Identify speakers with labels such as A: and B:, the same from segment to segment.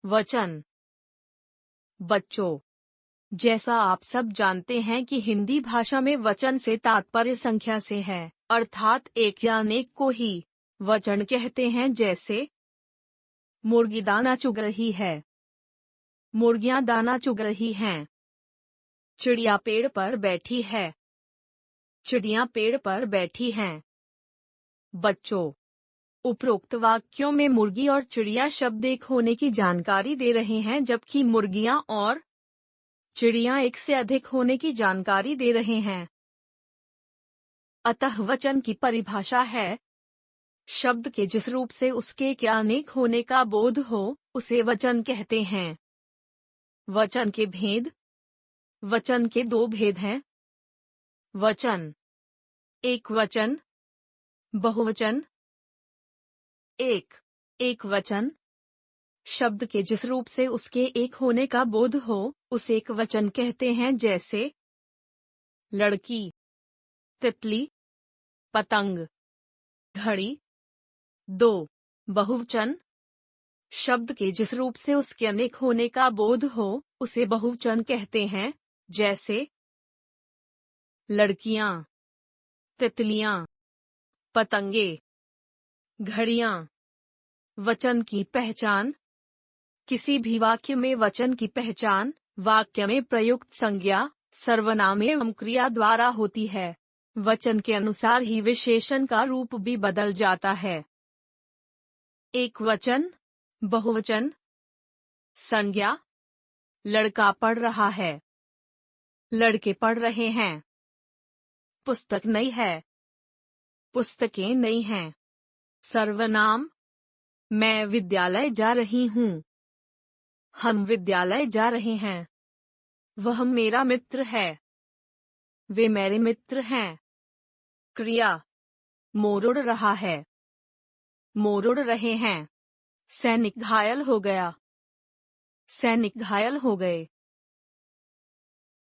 A: वचन। बच्चों, जैसा आप सब जानते हैं कि हिंदी भाषा में वचन से तात्पर्य संख्या से है, अर्थात एक या अनेक को ही वचन कहते हैं। जैसे मुर्गी दाना चुग रही है, मुर्गियां दाना चुग रही हैं। चिड़िया पेड़ पर बैठी है, चिड़ियां पेड़ पर बैठी हैं। बच्चों, उपरोक्त वाक्यों में मुर्गी और चिड़िया शब्द एक होने की जानकारी दे रहे हैं, जबकि मुर्गियां और चिड़िया एक से अधिक होने की जानकारी दे रहे हैं। अतः वचन की परिभाषा है, शब्द के जिस रूप से उसके क्या अनेक होने का बोध हो, उसे वचन कहते हैं। वचन के भेद। वचन के दो भेद हैं। वचन, एक वचन, बहुवचन। एक वचन, शब्द के जिस रूप से उसके एक होने का बोध हो, उसे एक वचन कहते हैं। जैसे लड़की, तितली, पतंग, घड़ी। दो बहुवचन, शब्द के जिस रूप से उसके अनेक होने का बोध हो, उसे बहुवचन कहते हैं। जैसे लड़कियां, तितलियां, पतंगे, घड़ियां। वचन की पहचान। किसी भी वाक्य में वचन की पहचान वाक्य में प्रयुक्त संज्ञा, सर्वनाम एवं क्रिया द्वारा होती है। वचन के अनुसार ही विशेषण का रूप भी बदल जाता है। एक वचन, बहुवचन। संज्ञा, लड़का पढ़ रहा है, लड़के पढ़ रहे हैं। पुस्तक नई है, पुस्तकें नई हैं। सर्वनाम, मैं विद्यालय जा रही हूँ, हम विद्यालय जा रहे हैं। वह मेरा मित्र है, वे मेरे मित्र हैं। क्रिया, मोर उड़ रहा है, मोर उड़ रहे हैं। सैनिक घायल हो गया, सैनिक घायल हो गए।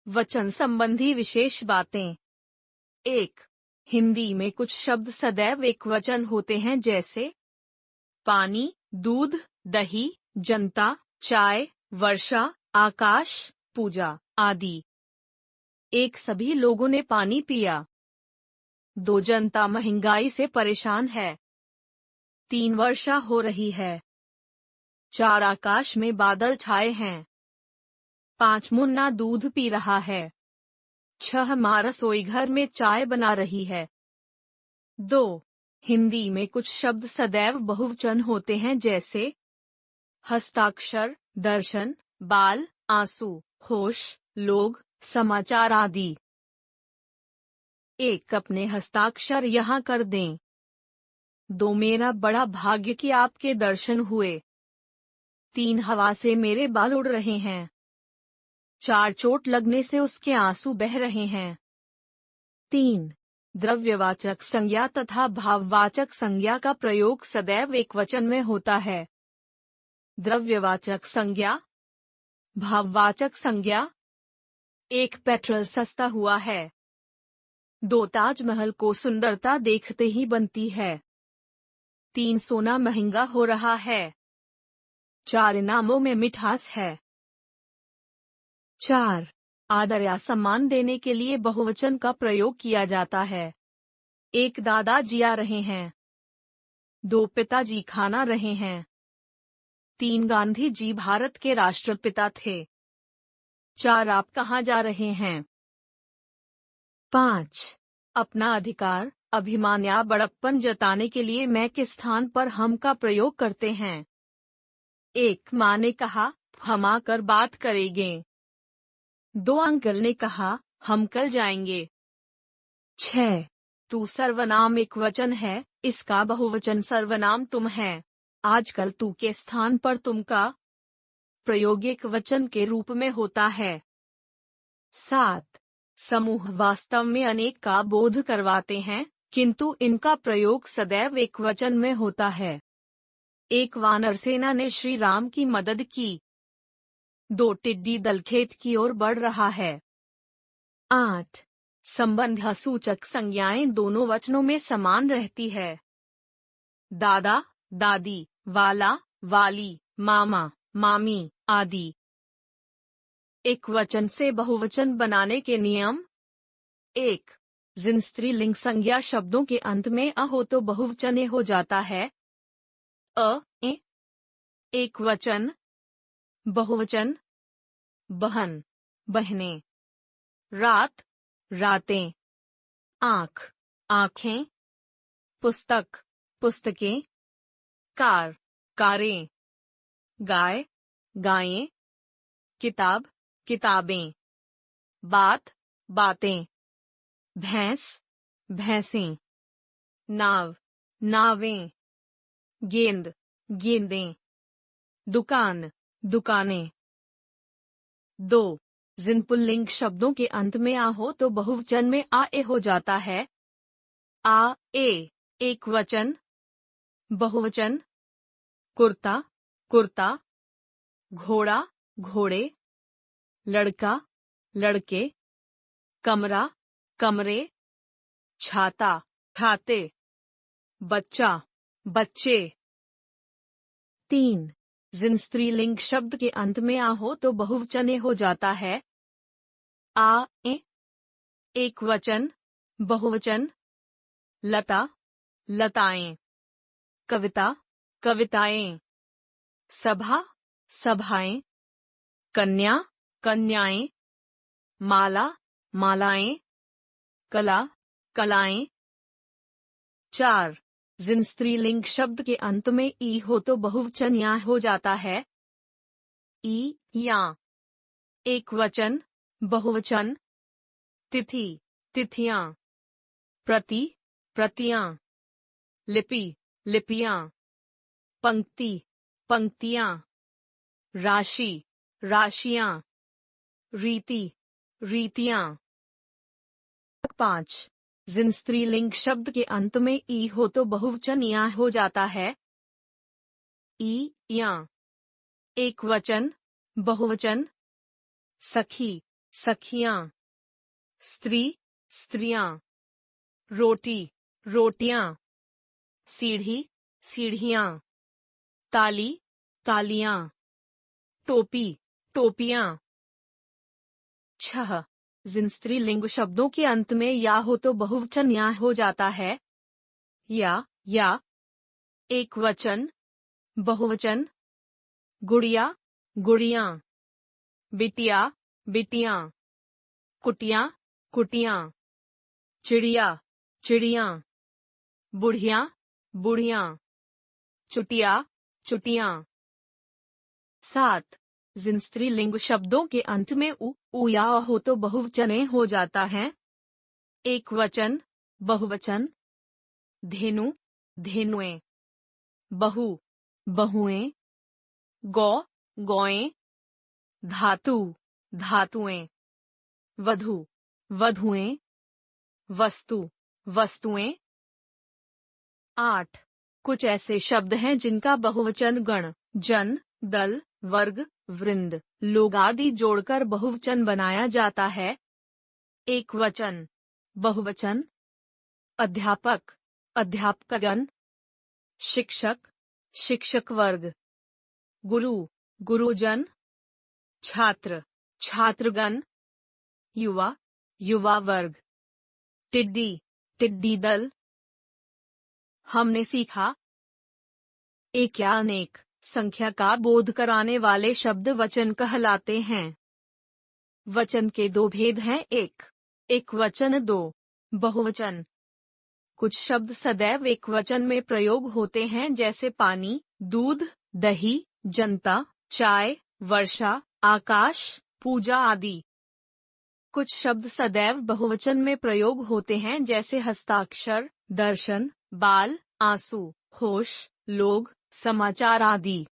A: वचन संबंधी विशेष बातें। एक, हिंदी में कुछ शब्द सदैव एक वचन होते हैं, जैसे पानी, दूध, दही, जनता, चाय, वर्षा, आकाश, पूजा आदि। एक, सभी लोगों ने पानी पिया। दो, जनता महंगाई से परेशान है। तीन, वर्षा हो रही है। चार, आकाश में बादल छाए हैं। पांच, मुन्ना दूध पी रहा है। छह, माँ रसोई घर में चाय बना रही है। दो, हिंदी में कुछ शब्द सदैव बहुवचन होते हैं, जैसे हस्ताक्षर, दर्शन, बाल, आंसू, होश, लोग, समाचार आदि। एक, अपने हस्ताक्षर यहाँ कर दें। दो, मेरा बड़ा भाग्य कि आपके दर्शन हुए। तीन, हवा से मेरे बाल उड़ रहे हैं। चार, चोट लगने से उसके आंसू बह रहे हैं। तीन, द्रव्यवाचक संज्ञा तथा भाववाचक संज्ञा का प्रयोग सदैव एक वचन में होता है। द्रव्यवाचक संज्ञा, भाववाचक संज्ञा। एक, पेट्रोल सस्ता हुआ है। दो, ताजमहल को सुंदरता देखते ही बनती है। तीन, सोना महंगा हो रहा है। चार, इनामों में मिठास है। चार, आदर या सम्मान देने के लिए बहुवचन का प्रयोग किया जाता है। एक, दादाजी आ रहे हैं। दो, पिताजी खाना रहे हैं। तीन, गांधी जी भारत के राष्ट्रपिता थे। चार, आप कहाँ जा रहे हैं। पांच, अपना अधिकार, अभिमान या बड़प्पन जताने के लिए मैं के स्थान पर हम का प्रयोग करते हैं। एक, माँ ने कहा, हम आकर बात करेंगे। दो, अंकल ने कहा, हम कल जाएंगे। छह, तू सर्वनाम एक वचन है, इसका बहुवचन सर्वनाम तुम है। आजकल तू के स्थान पर तुम का प्रयोग एक वचन के रूप में होता है। सात, समूह वास्तव में अनेक का बोध करवाते हैं, किंतु इनका प्रयोग सदैव एक वचन में होता है। एक, वानर सेना ने श्री राम की मदद की। दो, टिड्डी दल खेत की ओर बढ़ रहा है। आठ, संबंध सूचक संज्ञाएं दोनों वचनों में समान रहती है। दादा, दादी, वाला, वाली, मामा, मामी आदि। एक वचन से बहुवचन बनाने के नियम। 1. जिन स्त्रीलिंग संज्ञा शब्दों के अंत में अ हो तो बहुवचन हो जाता है। ए, एक वचन, बहुवचन, बहन, बहनें, रात, रातें, आँख, आँखें, पुस्तक, पुस्तकें, कार, कारें, गाय, गायें, किताब, किताबें, बात, बातें, भैंस, भैंसें, नाव, नावें, गेंद, गेंदें, दुकान, दुकानें। 2. जिन पुल्लिंग शब्दों के अंत में आ हो तो बहुवचन में आ ए हो जाता है। आ ए, एक वचन, बहुवचन, कुर्ता, कुर्ता, घोड़ा, घोड़े, लड़का, लड़के, कमरा, कमरे, छाता, छाते, बच्चा, बच्चे। 3. जिन स्त्रीलिंग शब्द के अंत में आ हो तो बहुवचन हो जाता है। आ ए, एक वचन, बहुवचन, लता, लताएं, कविता, कविताएं, सभा, सभाएं, कन्या, कन्याएं, माला, मालाएं, कला, कलाएं। 4. जिन स्त्रीलिंग शब्द के अंत में ई हो तो बहुवचन या हो जाता है। ई, या, एक वचन, बहुवचन, तिथि, तिथियां, प्रति, प्रतियां, लिपि, लिपियां, पंक्ति, पंक्तियां, राशि, राशियां, रीति, रीतियां। 5. जिन स्त्रीलिंग शब्द के अंत में ई हो तो बहुवचन या हो जाता है। ई, या, एक वचन, बहुवचन, सखी, सखियां, स्त्री, स्त्रियां, रोटी, रोटियां, सीढ़ी, सीढ़ियां, ताली, तालियां, टोपी, टोपियां। 6. जिन स्त्रीलिंग शब्दों के अंत में या हो तो बहुवचन या हो जाता है। या, एक वचन, बहुवचन, गुड़िया, गुड़ियां, बिटिया, बिटियां, कुटिया, कुटियां, चिड़िया, चिड़ियां, बुढ़िया, बुढ़ियां, चुटिया, चुटियां। 7. जिन स्त्रीलिंग शब्दों के अंत में उ या हो तो बहुवचन हो जाता है। एक वचन, बहुवचन, धेनु, धेनुएं, बहु, बहुएं, गौ, गौएं, धातु, धातुएं, वधु, वधुएं, वस्तु, वस्तुएं। 8. कुछ ऐसे शब्द हैं जिनका बहुवचन गण, जन, दल, वर्ग, वृंद, लोग आदि जोड़कर बहुवचन बनाया जाता है। एक वचन, बहुवचन, अध्यापक, अध्यापकगण, शिक्षक, शिक्षक वर्ग, गुरु, गुरुजन, छात्र, छात्रगण, युवा, युवा वर्ग, टिड्डी, टिड्डी दल। हमने सीखा। एक या अनेक संख्या का बोध कराने वाले शब्द वचन कहलाते हैं। वचन के दो भेद हैं। एक वचन, दो बहुवचन। कुछ शब्द सदैव एक वचन में प्रयोग होते हैं जैसे पानी, दूध, दही, जनता, चाय, वर्षा, आकाश, पूजा आदि। कुछ शब्द सदैव बहुवचन में प्रयोग होते हैं जैसे हस्ताक्षर, दर्शन, बाल, आंसू, होश, लोग, समाचार आदि।